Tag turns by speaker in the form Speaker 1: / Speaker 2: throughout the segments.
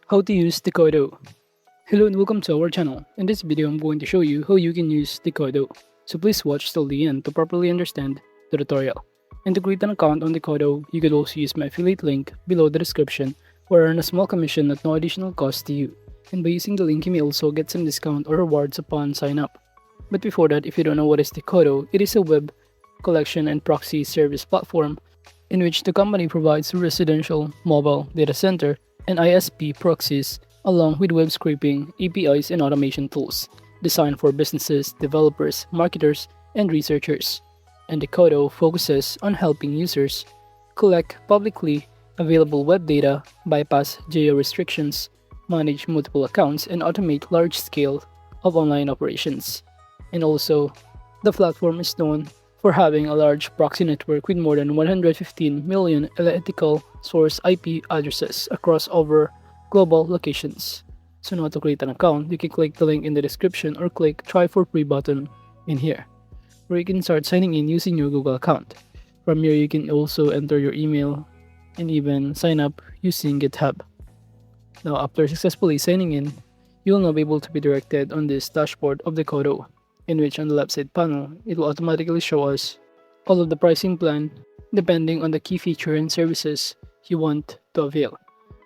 Speaker 1: How to use Decodo. Hello and welcome to our channel. In this video, I'm going to show you how you can use Decodo. So please watch till the end to properly understand the tutorial. And to create an account on Decodo, you could also use my affiliate link below the description or earn a small commission at no additional cost to you. And by using the link, you may also get some discount or rewards upon sign up. But before that, if you don't know what is Decodo, it is a web collection and proxy service platform in which the company provides residential, mobile, data center, and ISP proxies along with web scraping, APIs, and automation tools designed for businesses, developers, marketers, and researchers. And Decodo focuses on helping users collect publicly available web data, bypass geo restrictions, manage multiple accounts, and automate large scale of online operations. And also, the platform is known for having a large proxy network with more than 115 million ethical source IP addresses across over global locations. So now to create an account, you can click the link in the description or click try for free button in here, where you can start signing in using your Google account. From here, you can also enter your email and even sign up using GitHub. Now after successfully signing in, you will now be able to be directed on this dashboard of Decodo, in which on the left side panel, it will automatically show us all of the pricing plan depending on the key feature and services you want to avail,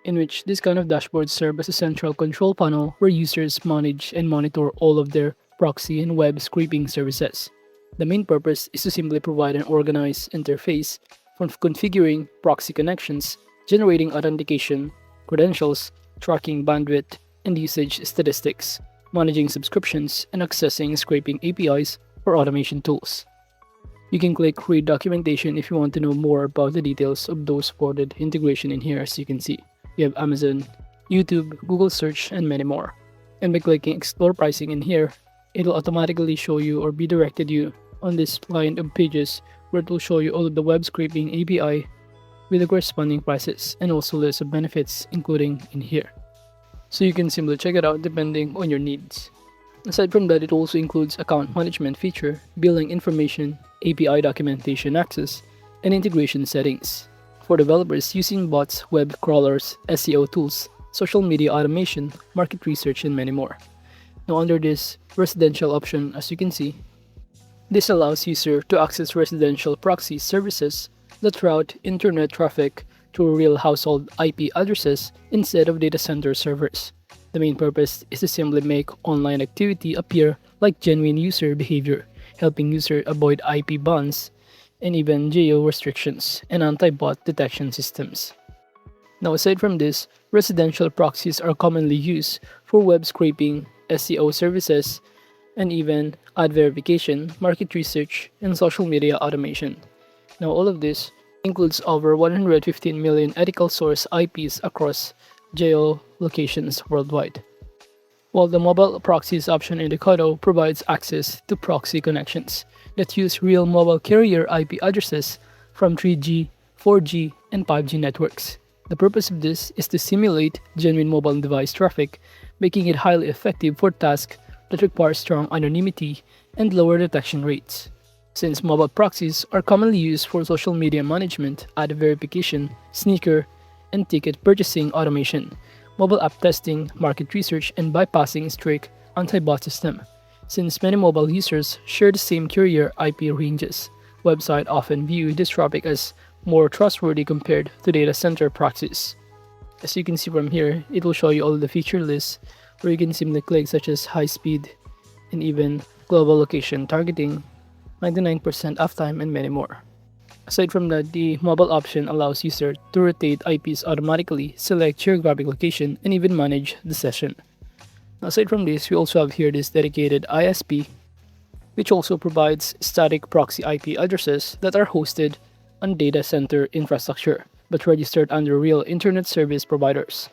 Speaker 1: in which this kind of dashboards serve as a central control panel where users manage and monitor all of their proxy and web scraping services. The main purpose is to simply provide an organized interface for configuring proxy connections, generating authentication, credentials, tracking bandwidth, and usage statistics, managing subscriptions, and accessing scraping APIs or automation tools. You can click Read Documentation if you want to know more about the details of those supported integration in here. As you can see, we have Amazon, YouTube, Google Search, and many more. And by clicking Explore Pricing in here, it will automatically show you or be directed you on this line of pages where it will show you all of the web scraping API with the corresponding prices and also list of benefits including in here. So you can simply check it out depending on your needs. Aside from that, it also includes account management feature, billing information, API documentation access, and integration settings. For developers using bots, web crawlers, SEO tools, social media automation, market research, and many more. Now under this residential option, as you can see, this allows user to access residential proxy services that route internet traffic to real household IP addresses instead of data center servers. The main purpose is to simply make online activity appear like genuine user behavior, helping user avoid IP bans and even geo restrictions and anti-bot detection systems. Now aside from this, residential proxies are commonly used for web scraping, SEO services, and even ad verification, market research, and social media automation. Now all of this includes over 115 million ethical source IPs across geolocations worldwide. While the mobile proxies option in Decodo provides access to proxy connections that use real mobile carrier IP addresses from 3G, 4G, and 5G networks. The purpose of this is to simulate genuine mobile device traffic, making it highly effective for tasks that require strong anonymity and lower detection rates. Since mobile proxies are commonly used for social media management, ad verification, sneaker, and ticket purchasing automation, mobile app testing, market research, and bypassing strict anti-bot system. Since many mobile users share the same carrier IP ranges, websites often view this traffic as more trustworthy compared to data center proxies. As you can see from here, it will show you all the feature lists where you can simply click such as high speed and even global location targeting, 99% uptime, and many more. Aside from that, the mobile option allows users to rotate IPs automatically, select geographic location, and even manage the session. Aside from this, we also have here this dedicated ISP, which also provides static proxy IP addresses that are hosted on data center infrastructure, but registered under real internet service providers.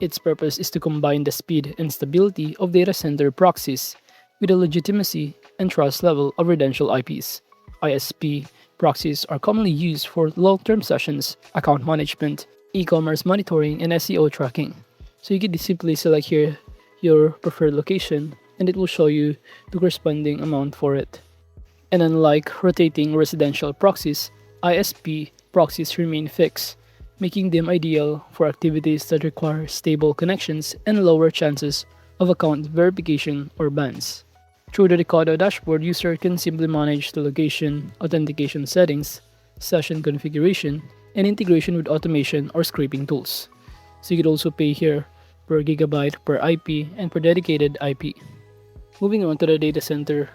Speaker 1: Its purpose is to combine the speed and stability of data center proxies with the legitimacy and trust level of residential IPs. ISP proxies are commonly used for long-term sessions, account management, e-commerce monitoring, and SEO tracking. So you can simply select here your preferred location and it will show you the corresponding amount for it. And unlike rotating residential proxies, ISP proxies remain fixed making them ideal for activities that require stable connections and lower chances of account verification or bans. Through the Decodo dashboard, user can simply manage the location, authentication settings, session configuration, and integration with automation or scraping tools. So you could also pay here per gigabyte, per IP, and per dedicated IP. Moving on to the data center,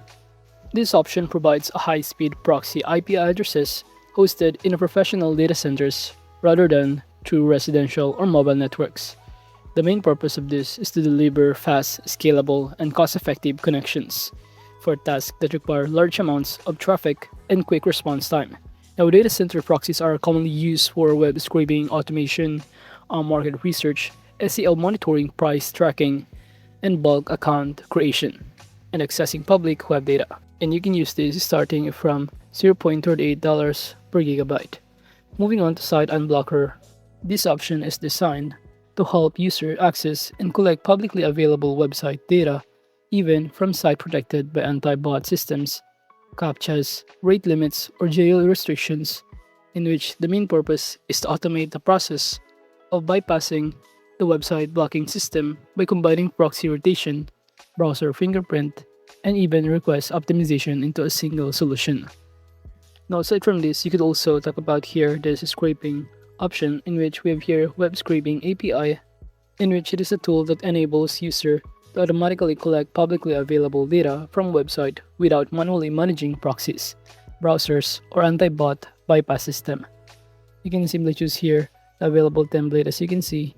Speaker 1: this option provides a high-speed proxy IP addresses hosted in a professional data centers rather than through residential or mobile networks. The main purpose of this is to deliver fast, scalable, and cost-effective connections for tasks that require large amounts of traffic and quick response time. Now, data center proxies are commonly used for web scraping, automation, market research, SEL monitoring, price tracking, and bulk account creation, and accessing public web data. And you can use this starting from $0.38 per gigabyte. Moving on to site unblocker, this option is designed to help user access and collect publicly available website data even from sites protected by anti-bot systems, CAPTCHAs, rate limits, or geo restrictions, in which the main purpose is to automate the process of bypassing the website blocking system by combining proxy rotation, browser fingerprint, and even request optimization into a single solution. Now, aside from this, you could also talk about here this scraping option, in which we have here web scraping API, in which it is a tool that enables user to automatically collect publicly available data from website without manually managing proxies, browsers, or anti-bot bypass system. You can simply choose here the available template. As you can see,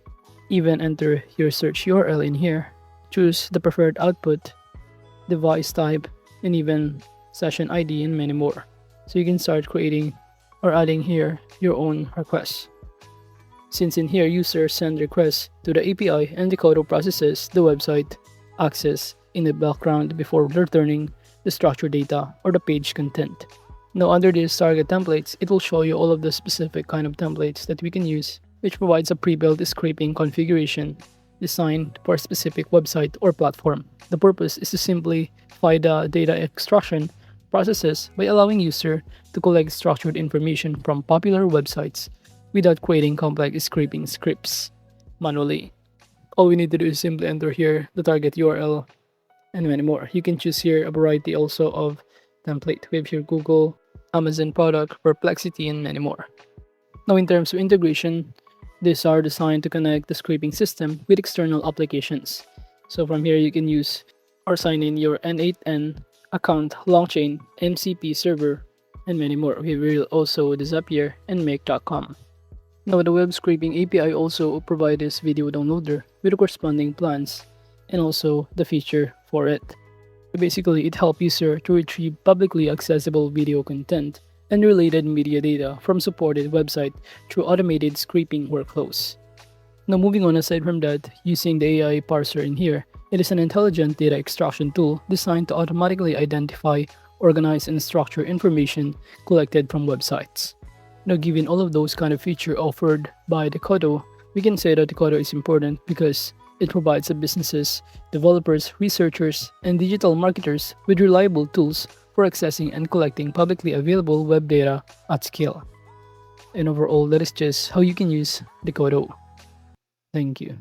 Speaker 1: even enter your search URL in here, choose the preferred output, device type, and even session ID, and many more. So you can start creating or adding here your own requests. Since in here users send requests to the API and Decodo processes the website access in the background before returning the structured data or the page content. Now, under this target templates, it will show you all of the specific kind of templates that we can use, which provides a pre-built scraping configuration designed for a specific website or platform. The purpose is to simplify the data extraction processes by allowing user to collect structured information from popular websites without creating complex scraping scripts manually. All we need to do is simply enter here the target URL and many more. You can choose here a variety also of template. We have here Google, Amazon product, Perplexity, and many more. Now, in terms of integration, these are designed to connect the scraping system with external applications. So from here you can use or sign in your N8N account, Longchain, MCP server, and many more. We will also disappear and make.com. Now, the web scraping API also provides this video downloader with corresponding plans and also the feature for it. Basically, it helps user to retrieve publicly accessible video content and related media data from supported website through automated scraping workflows. Now, moving on, aside from that, using the AI parser in here, it is an intelligent data extraction tool designed to automatically identify, organize, and structure information collected from websites. Now, given all of those kind of features offered by Decodo, we can say that Decodo is important because it provides the businesses, developers, researchers, and digital marketers with reliable tools for accessing and collecting publicly available web data at scale. And overall, that is just how you can use Decodo. Thank you.